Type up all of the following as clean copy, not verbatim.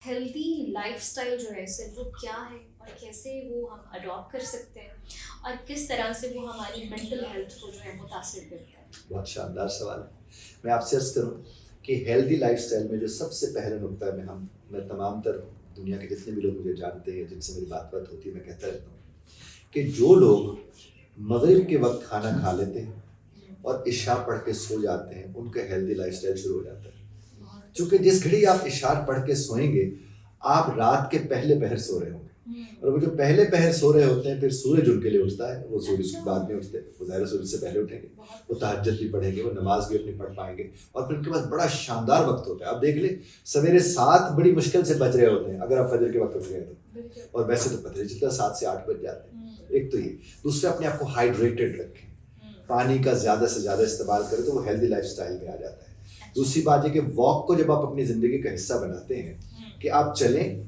Healthy lifestyle जो है सिर्फ वो क्या है और कैसे वो हम अडॉप्ट कर सकते हैं और किस तरह से वो हमारी मेंटल हेल्थ को जो है मुतासिर करता है। बहुत शानदार सवाल है। मैं आपसे अर्ज़ करूँ कि हेल्दी लाइफ़स्टाइल में जो सबसे पहला नुकता है मैं तमाम तर दुनिया के जितने भी लोग मुझे जानते हैं, जिनसे मेरी बात-वात होती है, मैं कहता रहता हूँ कि जो लोग मग़रिब के वक़्त खाना खा लेते हैं और इशा पढ़ के सो जाते हैं, उनका हेल्दी लाइफ़स्टाइल शुरू हो जाता है। क्योंकि जिस घड़ी आप इशा पढ़ के सोएंगे, आप रात के पहले पहर सो रहे होंगे और वो जो पहले पहर सो रहे होते हैं, फिर सूरज उनके लिए उठता है, वो सूरज अच्छा। बाद में उठते हैं, वो ज़ाहिर है सूरज से पहले उठेंगे, वो तहज्जुद भी पढ़ेंगे, वो नमाज़ भी अपनी पढ़ पाएँगे और फिर उनके पास बड़ा शानदार वक़्त होता है। आप देख लें, सवेरे 7 बड़ी मुश्किल से बज रहे होते हैं, अगर आप फजर के वक़्त उठ गए तो। और वैसे तो पता नहीं चलता 7 से 8 बज जाते हैं। एक तो ये, दूसरा अपने आप को हाइड्रेटेड रखें, पानी का ज़्यादा से ज़्यादा इस्तेमाल करें तो वो हेल्दी लाइफ़स्टाइल में आ जाता है। दूसरी बात ये कि वॉक को जब आप अपनी ज़िंदगी का हिस्सा बनाते हैं कि आप चलें,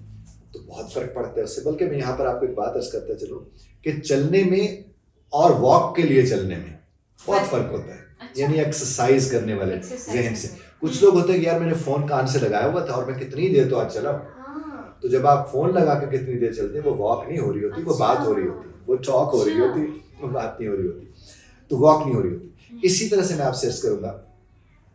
तो बहुत फ़र्क पड़ता है उससे। बल्कि मैं यहाँ पर आपको एक बात अर्ज़ करता चलूँ कि चलने में और वॉक के लिए चलने में बहुत फ़र्क होता है। अच्छा। यानी एक्सरसाइज़ करने वाले ज़हन से। कुछ लोग होते हैं कि यार मैंने फ़ोन कान से लगाया हुआ था और मैं कितनी देर तो आज चला। तो जब आप फ़ोन लगा के कितनी देर चलते हैं, वो वॉक नहीं हो रही होती, वो बात हो रही होती है। वो टॉक हो रही होती, वो बात नहीं हो रही होती। तो वॉक नहीं हो रही होती। इसी तरह से मैं आपसे अर्ज़ करूँगा,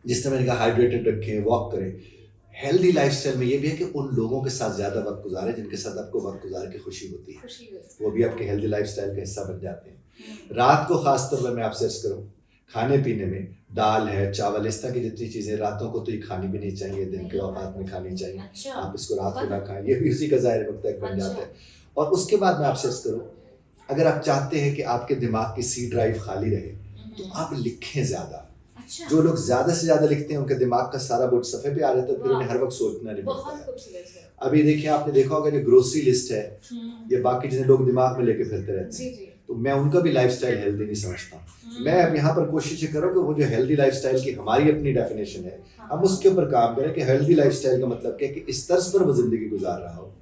जिस तरह मैंने कहा हाइड्रेटेड रखें, वॉक करें। हेल्दी लाइफ़स्टाइल में ये भी है कि उन लोगों के साथ ज़्यादा वक़्त गुज़ारें जिनके साथ आपको वक़्त गुज़ार के खुशी होती है। वो भी आपके हेल्दी लाइफ़स्टाइल का हिस्सा बन जाते हैं। रात को ख़ास तौर पर मैं आपसे अर्ज़ करूँ, खाने-पीने में दाल है, चावल, इस तरह की जितनी चीज़ें रातों को तो ये खानी भी नहीं चाहिए, दिन के औकात में खानी चाहिए। अच्छा। आप इसको रात को ना खाएँ, ये भी उसी का ज़ाहिर नुक्ता एक बन जाता है। और उसके बाद मैं आपसे अर्ज़ करूँ, अगर आप चाहते हैं कि आपके दिमाग की सी ड्राइव खाली रहे, तो आप लिखें ज़्यादा। अच्छा। जो लोग ज़्यादा से ज़्यादा लिखते हैं, उनके दिमाग का सारा बोझ सफ़े पे आ जाता है, फिर उन्हें हर वक़्त सोचना नहीं पड़ता बहुत है। खूबसूरत है। अभी देखिए, आपने देखा होगा जो ग्रोसरी लिस्ट है, ये बाकी चीज़ें लोग दिमाग में लेके फिरते रहते हैं। जी। तो मैं उनका भी लाइफ़स्टाइल हेल्दी नहीं समझता। मैं अब यहाँ पर कोशिश ये कर रहा हूँ कि वो जो हेल्दी लाइफ़स्टाइल की हमारी अपनी डेफ़िनेशन है, हम उसके ऊपर काम करें कि हेल्दी लाइफ़स्टाइल का मतलब क्या है कि इस तर्ज़ पर वो ज़िंदगी गुज़ार रहा हो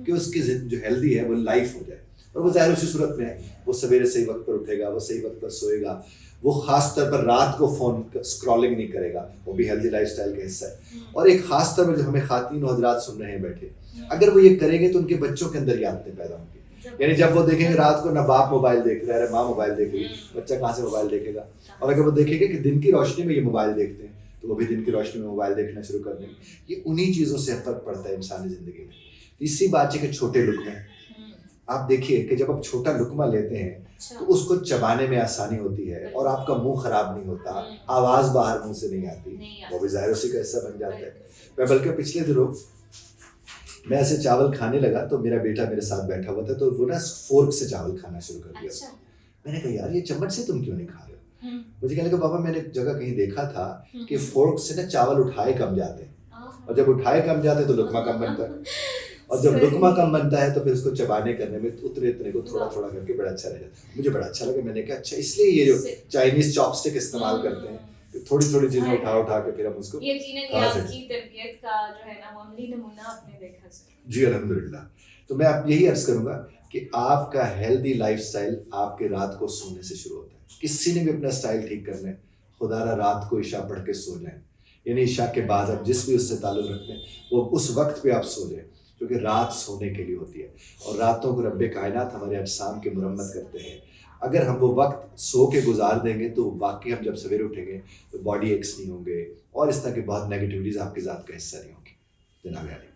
कि उसकी जो हेल्दी है, वो लाइफ़ हो जाए। और वो ज़ाहिर उसी सूरत में है, वो सवेरे सही वक़्त पर उठेगा, वो सही वक़्त पर सोएगा, वो ख़ास तौर पर रात को फ़ोन स्क्रॉलिंग नहीं करेगा, वो भी हेल्दी लाइफ़स्टाइल का हिस्सा है। और एक ख़ास तौर पर जो हमें ख़ातीन और हज़रात सुन रहे हैं बैठे, अगर वो ये करेंगे तो उनके बच्चों के अंदर ये आदतें पैदा होंगी। यानी जब वो देखेंगे रात को ना बाप मोबाइल देख रहा है, माँ मोबाइल देख रही है, बच्चा कहाँ से मोबाइल देखेगा? और अगर वो देखेंगे कि दिन की रोशनी में ये मोबाइल देखते हैं, तो वो भी दिन की रोशनी में मोबाइल देखना शुरू कर देंगे। ये उन्हीं चीज़ों से फ़र्क पड़ता है इंसानी ज़िंदगी में। तीसरी बात ये कि छोटे लुक़मे, आप देखिए कि जब आप छोटा लुक़मा लेते हैं, तो उसको चबाने में आसानी होती है और आपका मुँह ख़राब नहीं होता, आवाज़ बाहर मुँह से नहीं आती, वो भी ज़ाहिर उसी का हिस्सा बन जाता है। मैं बल्कि पिछले दिनों मैं ऐसे चावल खाने लगा, तो मेरा बेटा मेरे साथ बैठा हुआ था, तो वो ना फ़ोर्क से चावल खाना शुरू कर दिया। अच्छा। मैंने कहा, यार ये चम्मच से तुम क्यों नहीं खा रहे हो? मुझे कहने लगा, पापा मैंने एक जगह कहीं देखा था कि फ़ोर्क से ना चावल उठाए कम जाते हैं और जब उठाए कम जाते हैं तो लुक़मा कम बनता है और जब लुक़मा कम बनता है तो फिर उसको चबाने करने में उतने-उतने को थोड़ा-थोड़ा करके बड़ा अच्छा रह जाता है। मुझे बड़ा अच्छा लगा, मैंने कहा अच्छा इसलिए ये जो चाइनीज़ चॉपस्टिक इस्तेमाल करते हैं, थोड़ी-थोड़ी चीज़ें उठा-उठा के फिर हम उसको यकीनन ये खा आपकी सकते हैं। तरबियत का जो है ना वो अमली नमूना आपने देखा सर। जी, अल्हम्दुलिल्लाह। तो मैं आप यही अर्ज़ करूँगा कि आपका हेल्दी लाइफ़स्टाइल आपके रात को सोने से शुरू होता है। किसी ने भी अपना स्टाइल ठीक करना है, खुदारा रात को इशा पढ़ के सो जाएँ। यानी इशा के बाद आप जिस भी उससे ताल्लुक़ रखते हैं, वो उस वक़्त पे आप सो जाएँ, क्योंकि रात सोने के लिए होती है और रातों को रब्बे कायनात हमारे अजसाम की मुरम्मत करते हैं। अगर हम वो वक़्त सो के गुज़ार देंगे, तो वाक़ई हम जब सवेरे उठेंगे, तो बॉडी एक्स नहीं होंगे और इस तरह की बहुत नेगेटिविटीज़ आपकी ज़ात का हिस्सा नहीं होंगी। जनाब यानी।